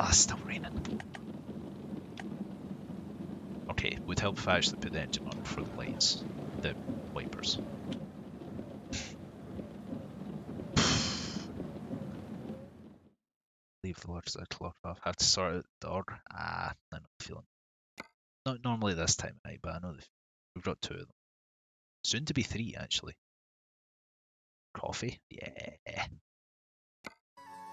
Ah, it's still raining. Okay, would help if I actually put the engine on for the lights, the wipers. Leave the large side locked off. Have to sort out the order. Ah, I know the feeling. Not normally this time of night, but I know we've got 2 of them. Soon to be 3, actually. Coffee? Yeah.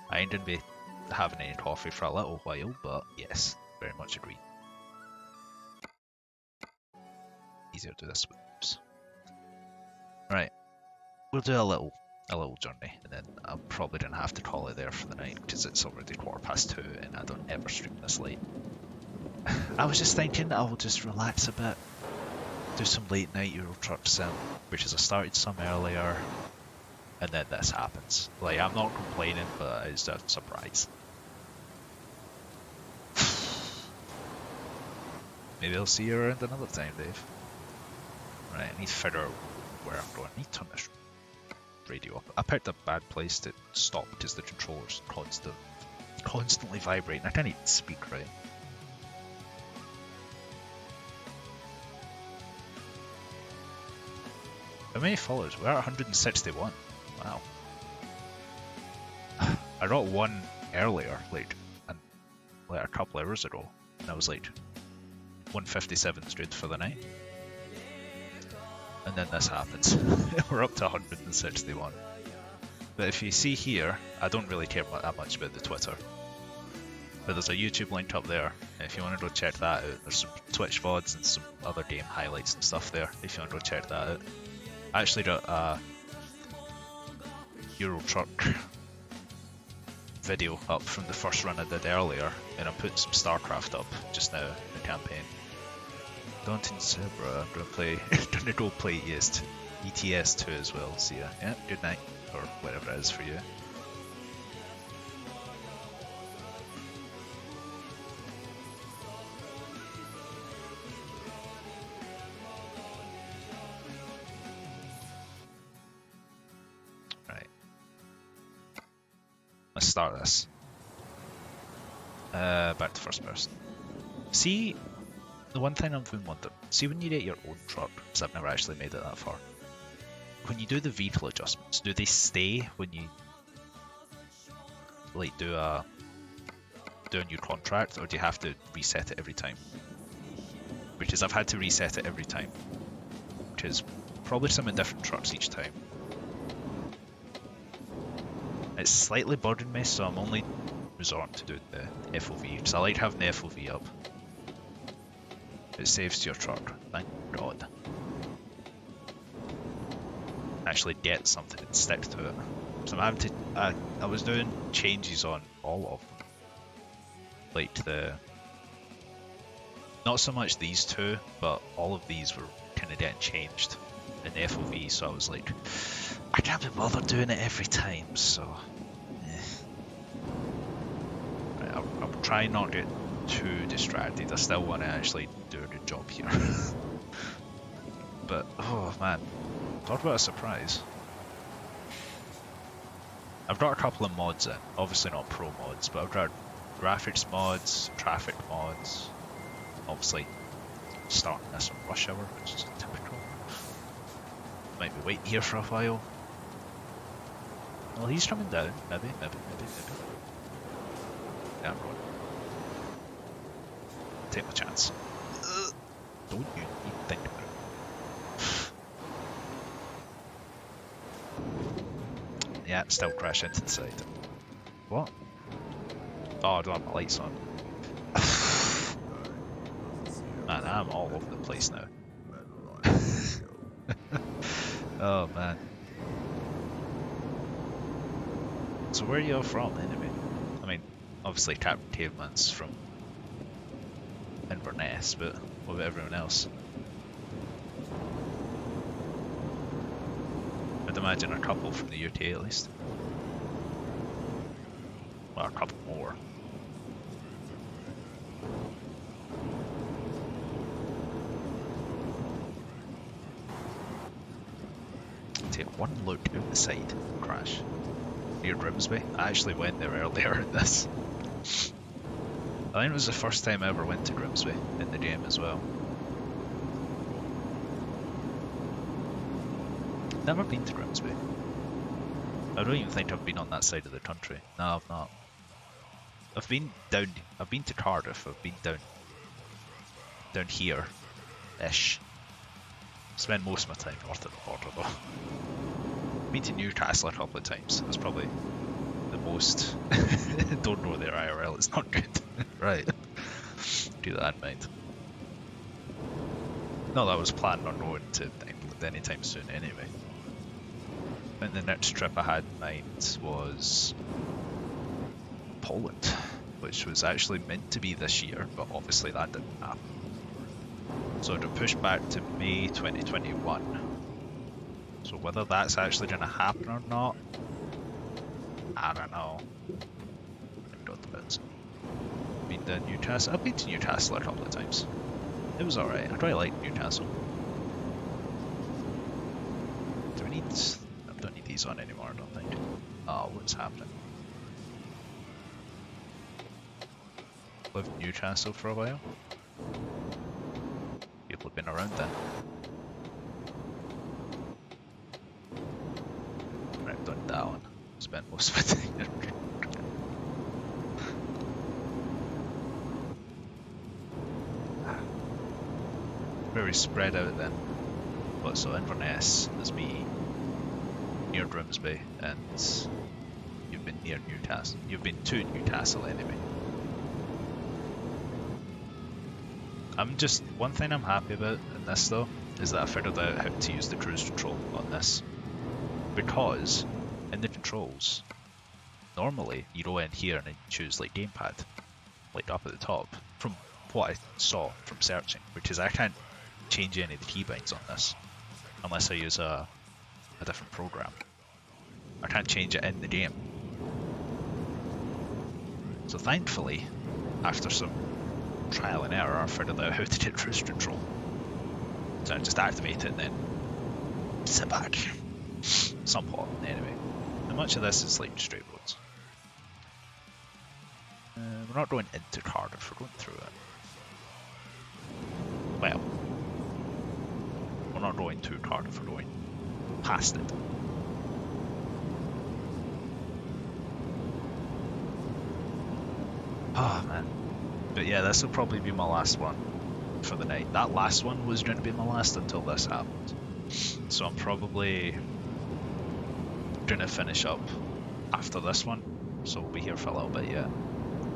I ain't gonna be having any coffee for a little while, but yes, very much agree. Easier to do this with oops. Right, we'll do a little journey, and then I'm probably gonna have to call it there for the night because it's already 2:15, and I don't ever stream this late. I was just thinking I'll just relax a bit, do some late night Euro Truck Sim, which is I started some earlier, and then this happens. Like, I'm not complaining, but it's just a surprise. Maybe I'll see you around another time, Dave. Right, I need to figure out where I'm going. I need to turn this radio up. I picked a bad place to stop because the controller's constantly vibrating. I can't even speak right. How many followers? We're at 161. Wow. I got one earlier, like a couple hours ago, and I was like 157 straight for the night. And then this happens. We're up to 161. But if you see here, I don't really care that much about the Twitter. But there's a YouTube link up there. If you want to go check that out, there's some Twitch VODs and some other game highlights and stuff there. If you want to go check that out. I actually got a Euro Truck video up from the first run I did earlier, and I'm putting some StarCraft up just now in the campaign. Daunting Zebra, I'm gonna go play ETS 2 as well. See ya. Yeah, good night, or whatever it is for you. Right. Let's start this. Back to first person. See, the one thing I've been wondering, see when you get your own truck, because I've never actually made it that far, when you do the vehicle adjustments, do they stay when you like do a new contract, or do you have to reset it every time? Because I've had to reset it every time, because probably some in different trucks each time. It's slightly burdened me, so I'm only resorting to doing the FOV, because I like having the FOV up. It saves to your truck, thank God. Actually get something and stick to it. So I'm having to, I was doing changes on all of them. Like not so much these two, but all of these were kind of getting changed in the FOV, so I was like, I can't be bothered doing it every time, so right, I'll try not to get too distracted. I still want to actually do a good job here. But oh man, talk about a surprise. I've got a couple of mods in, obviously not pro mods, but I've got graphics mods, traffic mods, obviously starting this on rush hour, which is typical. Might be waiting here for a while. Well, he's coming down, maybe. Yeah, I'm rolling. Take my chance. Don't you even think about it. Yeah, still crash into the side. What? Oh, I don't have my lights on. Man, I'm all over the place now. Oh man. So where are you all from anyway? I mean, obviously Captain Caveman's from Inverness, but what about everyone else? I'd imagine a couple from the UK at least. Well, a couple more. Take one look out the side, crash. Near Grimsby. I actually went there earlier in this. I think it was the first time I ever went to Grimsby in the game as well. Never been to Grimsby. I don't even think I've been on that side of the country. No, I've not. I've been to Cardiff, I've been down here-ish. Spend most of my time north of the border though. Been to Newcastle a couple of times. That's probably the most. Don't know their IRL, it's not good. Right. Do that in mind. Not that I was planning on going to England anytime soon anyway. I think the next trip I had in mind was Poland, which was actually meant to be this year, but obviously that didn't happen. So it pushed back to May 2021. So whether that's actually going to happen or not, I don't know. It depends. Been to Newcastle. I've been to Newcastle a couple of times. It was alright. I quite like Newcastle. Do we need... I don't need these on anymore, I don't think. Oh, what's happening? Lived in Newcastle for a while. People have been around then. Right, done that one. Spent most of my time. Very spread out then. But so Inverness is me near Grimsby, and you've been near Newcastle. You've been to Newcastle anyway. One thing I'm happy about in this though, is that I figured out how to use the cruise control on this. Because, in the controls, normally you go in here and you choose like gamepad, like up at the top, from what I saw from searching, which is I can't change any of the keybinds on this, unless I use a different program. I can't change it in the game. So thankfully, after some trial and error, I figured out how to get cruise control. So I just activate it and then sit back. Somewhat, anyway. And much of this is like straight roads. We're not going into Cardiff, we're going through it. Well, we're not going to Cardiff, we're going past it. Oh man. But yeah, this will probably be my last one for the night. That last one was going to be my last until this happened. So I'm probably going to finish up after this one. So we'll be here for a little bit yet.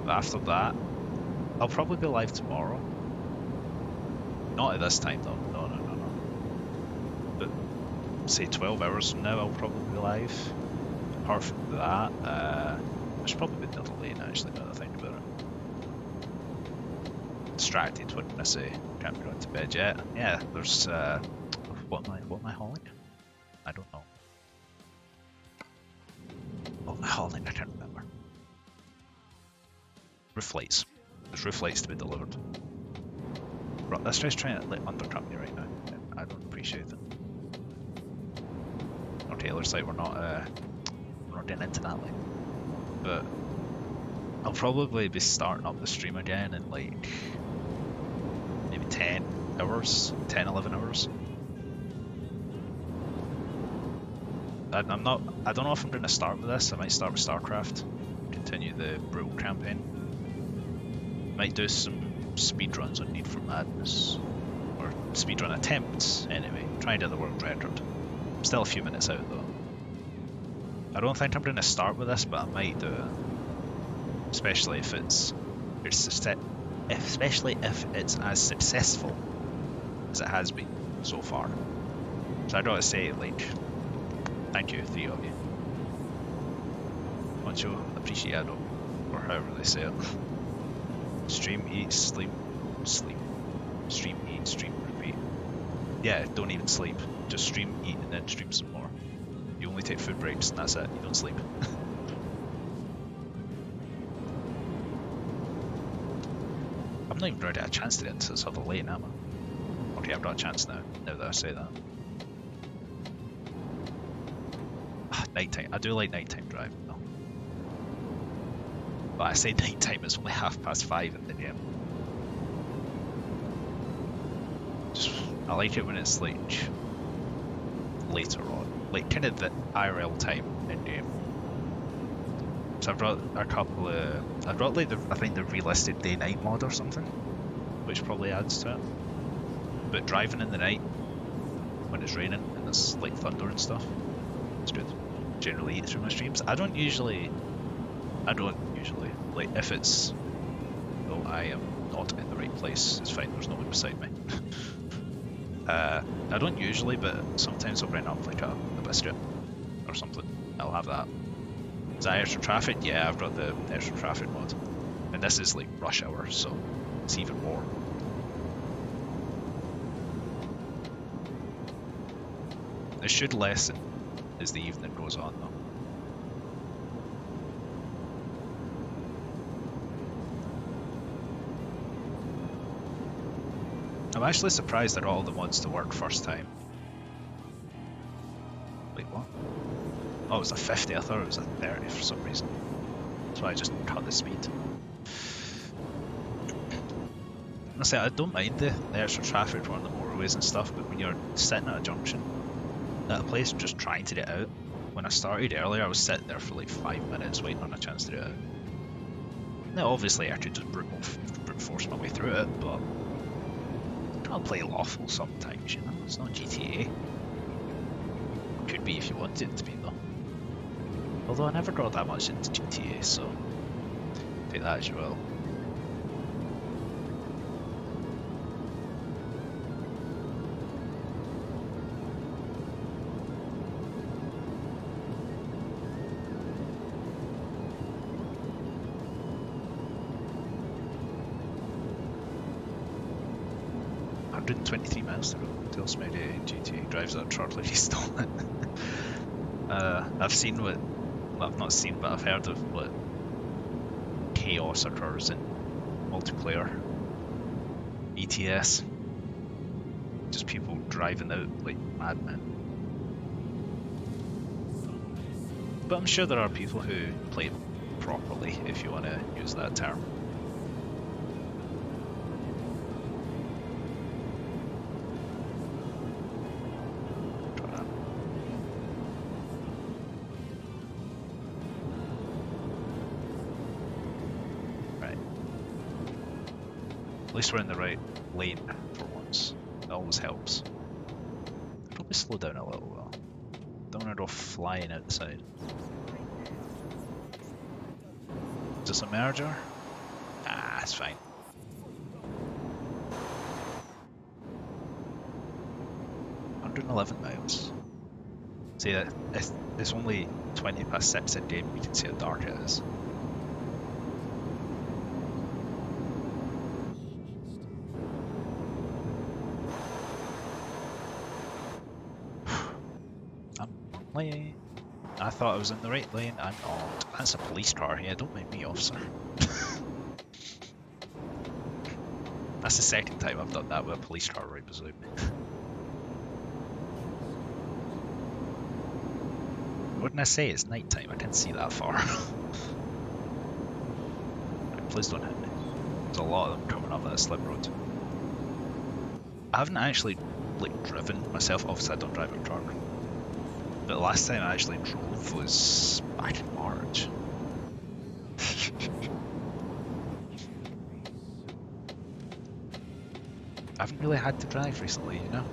But after that, I'll probably be live tomorrow. Not at this time though. No. But say 12 hours from now, I'll probably be live. Apart from that, I should probably be a little late actually now that I think about it. Distracted, what did I say? Can't be going to bed yet. Yeah, there's what am I hauling? I don't know. What am I hauling? I can't remember. Roof lights. There's roof lights to be delivered. Right, this guy's trying to like undercut me right now. I don't appreciate it. Okay, looks like we're not getting into that like. But I'll probably be starting up the stream again in like maybe 10 hours, 10, 11 hours. I don't know if I'm going to start with this. I might start with StarCraft, continue the Brutal campaign. Might do some speedruns on Need for Madness, or speedrun attempts anyway, trying to do the world record. I'm still a few minutes out though. I don't think I'm going to start with this, but I might do it. Especially if it's as successful as it has been so far. So I gotta say, like, thank you, 3 of you. Mucho appreciado, or however they say it. Stream, eat, sleep, sleep. Stream, eat, stream, repeat. Yeah, don't even sleep. Just stream, eat, and then stream some more. You only take food breaks, and that's it. You don't sleep. I'm not even going to get a chance to get into this other lane, am I? Okay, I've got a chance now that I say that. Nighttime. I do like nighttime driving though. But I say night time, it's only 5:30 in the game. I like it when it's like later on, like kind of the IRL time in game. So I've brought a couple of, I brought like I think the realistic day-night mod or something, which probably adds to it. But driving in the night when it's raining and there's like thunder and stuff, it's good. Generally eat through my streams. I don't usually, like if it's, oh, I am not in the right place, it's fine, there's no one beside me. I don't usually, but sometimes I'll bring up like a biscuit or something. I'll have that. Is that extra traffic? Yeah, I've got the extra traffic mod. And this is like rush hour, so it's even more. It should lessen as the evening goes on though. I'm actually surprised that all the mods to work first time. Wait, what? Oh, it was a 50, I thought it was a 30 for some reason. So I just cut the speed. I say, I don't mind the extra traffic on the motorways and stuff, but when you're sitting at a junction, at a place just trying to get out, when I started earlier I was sitting there for like 5 minutes waiting on a chance to get out. Now obviously I could just brute force my way through it, but I'll play lawful sometimes, you know, it's not GTA. Could be if you want it to be though. Although I never got that much into GTA, so take that as you will. $123 miles to go until Smitty in GTA drives that truck like he's stolen. I've seen what, well, I've not seen, but I've heard of what chaos occurs in multiplayer ETS. Just people driving out like madmen. But I'm sure there are people who play properly, if you want to use that term. At least we're in the right lane for once. That always helps. Probably slow down a little though. Don't want to go flying outside. Is this a merger? Ah, it's fine. $111 miles. See that it's only 6:20 in game. You can see how dark it is. I thought I was in the right lane, I'm not. That's a police car here, don't make me officer. That's the second time I've done that with a police car right beside me. What did I say? It's night time, I can't see that far. Right, please don't hit me. There's a lot of them coming up that slip road. I haven't actually like driven myself, obviously I don't drive a truck. But the last time I actually drove was back in March. I haven't really had to drive recently, you know?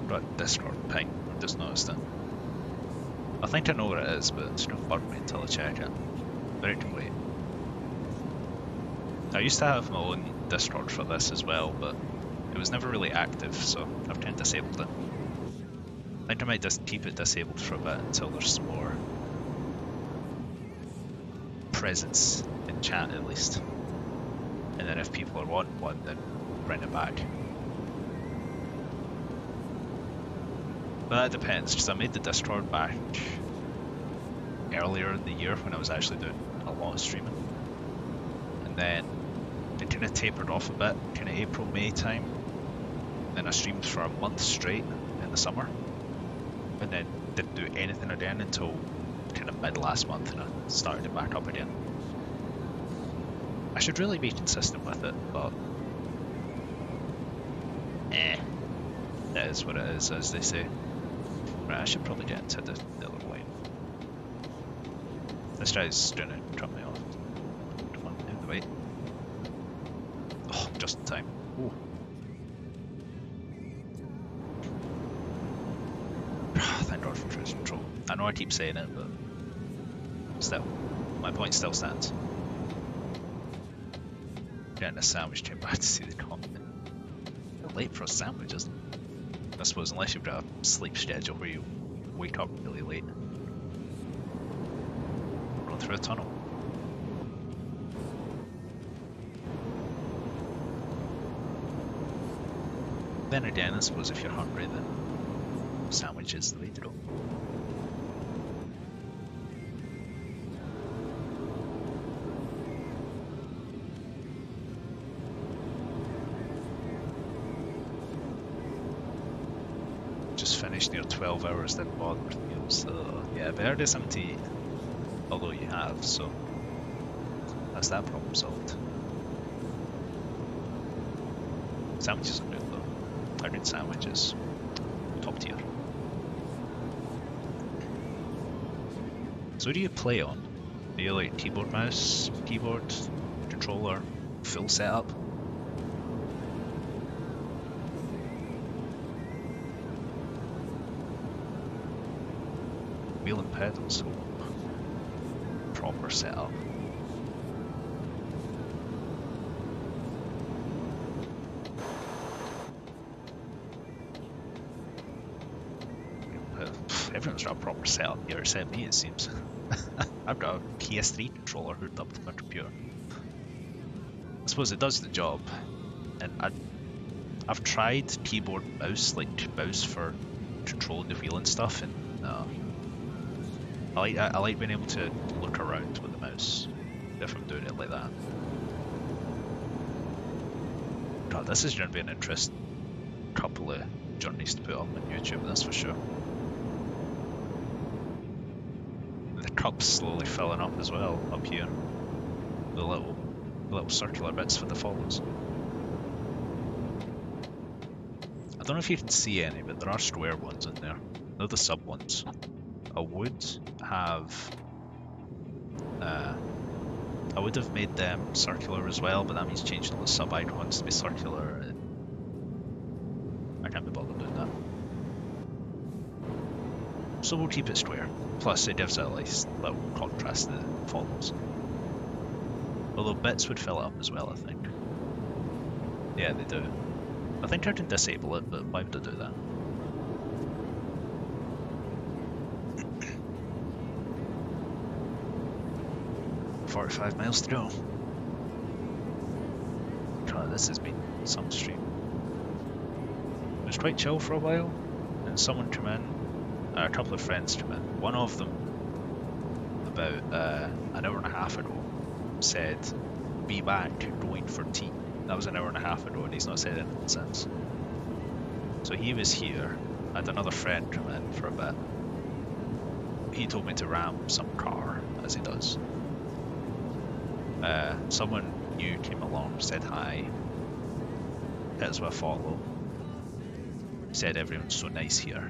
Got Discord ping, I just noticed it. I think I know where it is, but it's going to bug me until I check it. But it can wait. I used to have my own Discord for this as well, but it was never really active, so I've kind of disabled it. I think I might just keep it disabled for a bit until there's more presence in chat at least. And then if people are wanting one, then bring it back. But that depends, because I made the Discord back earlier in the year when I was actually doing a lot of streaming. And then it kind of tapered off a bit, kind of April, May time. Then I streamed for a month straight in the summer, and then didn't do anything again until kind of mid last month, and I started it back up again. I should really be consistent with it, but that is what it is, as they say. Right, I should probably get into the other lane. This guy's trying to drop me off. Come on, out of the way. Oh, just in time. Ooh. Thank God for cruise control. I know I keep saying it, but still, my point still stands. Getting a sandwich came back to see the comment. Late for a sandwich, isn't it? I suppose, unless you've got a sleep schedule where you wake up really late. Run through a tunnel. Then again, I suppose if you're hungry, then sandwich is the way to go. Just finished near 12 hours, didn't bother with meals, so yeah, better do something to eat, although you have, so that's that problem solved. Sandwiches are good though, are good sandwiches, top tier. So what do you play on? Do you like keyboard, mouse, keyboard, controller, full setup? Wheel and pedals, so proper setup. Everyone's got a proper setup here except me, it seems. I've got a PS3 controller hooked up to my computer. I suppose it does the job, and I've tried keyboard mouse, like mouse for controlling the wheel and stuff, and I like being able to look around with the mouse if I'm doing it like that. God, this is going to be an interesting couple of journeys to put up on YouTube, that's for sure. The cup's slowly filling up as well up here. The little circular bits for the follows. I don't know if you can see any, but there are square ones in there. They're the sub ones. I would have made them circular as well, but that means changing all the sub icons to be circular, and I can't be bothered doing that. So we'll keep it square. Plus it gives it a nice little contrast to the follows. Although bits would fill it up as well, I think. Yeah, they do. I think I can disable it, but why would I do that? 45 miles to go. God, this has been some stream. It was quite chill for a while, and someone came in, a couple of friends came in. One of them, about an hour and a half ago, said, "Be back, going for tea." That was an hour and a half ago, and he's not said anything since. So he was here. I had another friend come in for a bit. He told me to ram some car, as he does. Someone new came along, said hi, hit us with a follow, said everyone's so nice here,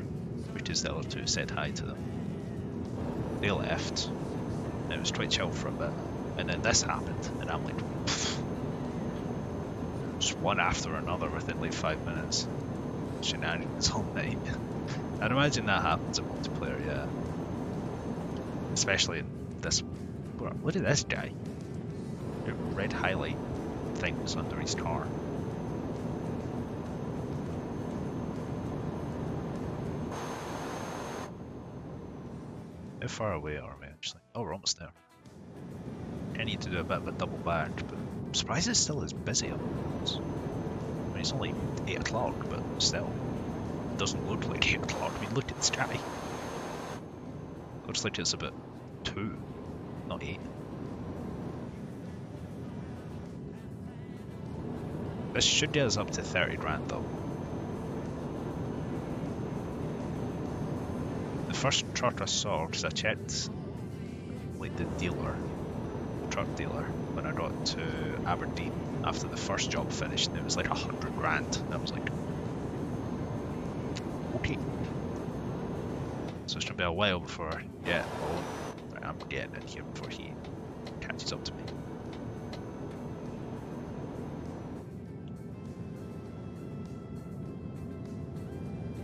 because the other two said hi to them. They left, and it was quite chill for a bit, and then this happened, and I'm like, pfft. Just one after another within like 5 minutes. Shenanigans all night. I'd imagine that happens in multiplayer, yeah. Especially in this. Look at this guy. The red highlight things under his car. How far away are we actually? Oh, we're almost there. I need to do a bit of a double back, but I'm surprised it's still as busy up there. I mean, it's only 8 o'clock, but still. It doesn't look like 8 o'clock. I mean, look at the sky. Looks like it's about 2, not 8. This should get us up to 30 grand though. The first truck I saw, because I checked like the truck dealer, when I got to Aberdeen after the first job finished, and it was like 100 grand. And I was like, okay. So it's gonna be a while before I get home. I'm getting in here before he catches up to me.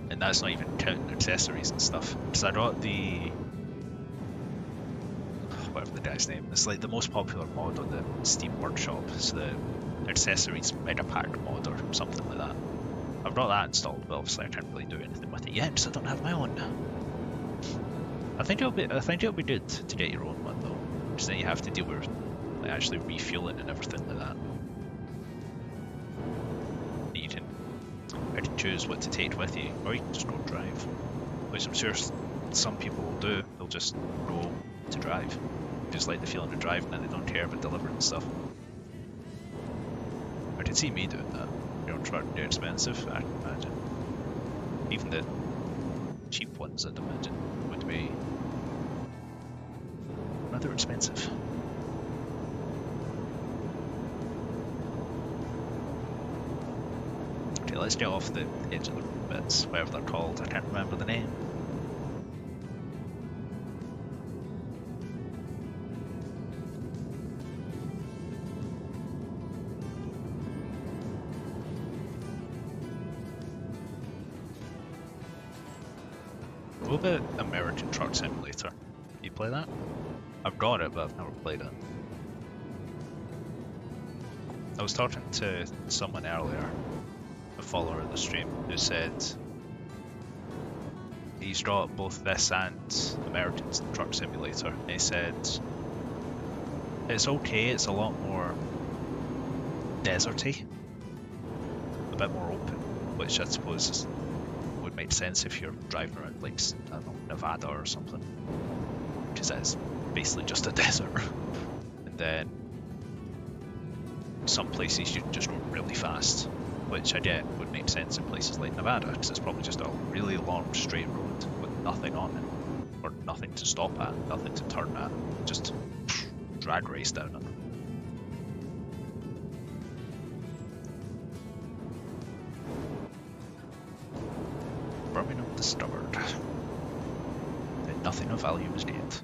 And that's not even counting accessories and stuff. Because I got the... whatever the guy's name. It's like the most popular mod on the Steam Workshop. It's the accessories mega pack mod or something like that. I've got that installed, but obviously I can't really do anything with it yet because I don't have my own. I think it'll be good to get your own one though, because then you have to deal with like actually refueling and everything like that. You can choose what to take with you, or you can just go drive, which I'm sure some people will do. They'll just go to drive, just like the feeling of driving, and they don't care about delivering stuff. I can see me doing that. You know, truck they're expensive. I can imagine. Even the cheap ones, I'd imagine, would be rather expensive. Okay, let's get off the edge of the bits, whatever they're called. I can't remember the name. What about American Truck Simulator? You play that? I've got it, but I've never played it. I was talking to someone earlier, a follower of the stream, who said he's got both this and American Truck Simulator, and he said it's okay, it's a lot more deserty, a bit more open, which I suppose would make sense if you're driving around like, I don't know, Nevada or something, because that is basically just a desert. And then some places you can just go really fast, which I get would make sense in places like Nevada, because it's probably just a really long straight road with nothing on it, or nothing to stop at, nothing to turn at, just drag race down it. Birmingham discovered, and nothing of value was gained.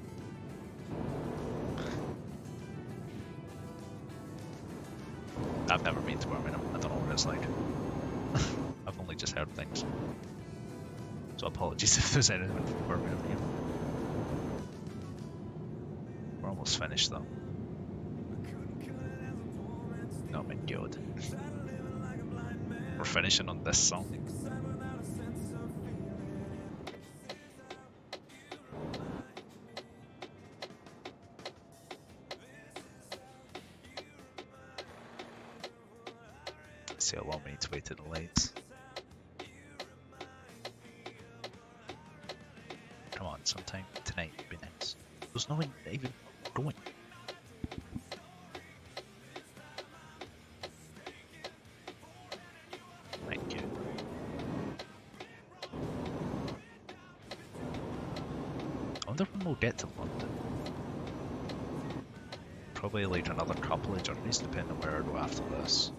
I've never been to Birmingham, I don't know what it's like. I've only just heard things. So apologies if there's anything from Birmingham here. We're almost finished though. Oh my god. We're finishing on this song. See how long we need to wait at the lights. Come on, sometime tonight would be nice. There's no one even going. Thank you. I wonder when we'll get to London. Probably like another couple of journeys, depending on where I go after this.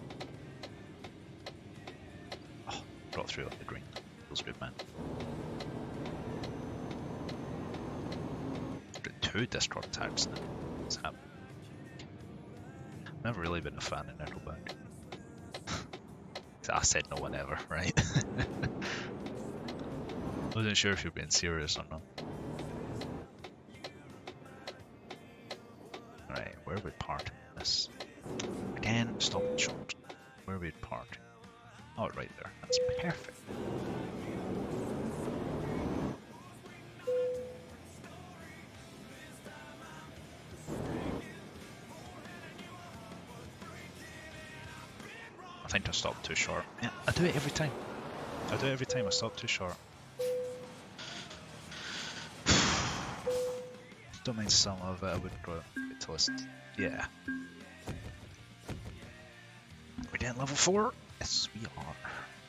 Got through on the green. Feels good, man. Got 2 Discord tags now. What's happening? I've never really been a fan of Nickelback. I said no one ever, right? I wasn't sure if you're being serious or not. Right, where are we parking this? Again, stop and short. Where are we parking? Oh, right there. That's perfect. I think I stopped too short. Yeah, I do it every time. I stop too short. Don't mind some of it, I wouldn't go to list. Yeah. We getting level 4? Yes, we are.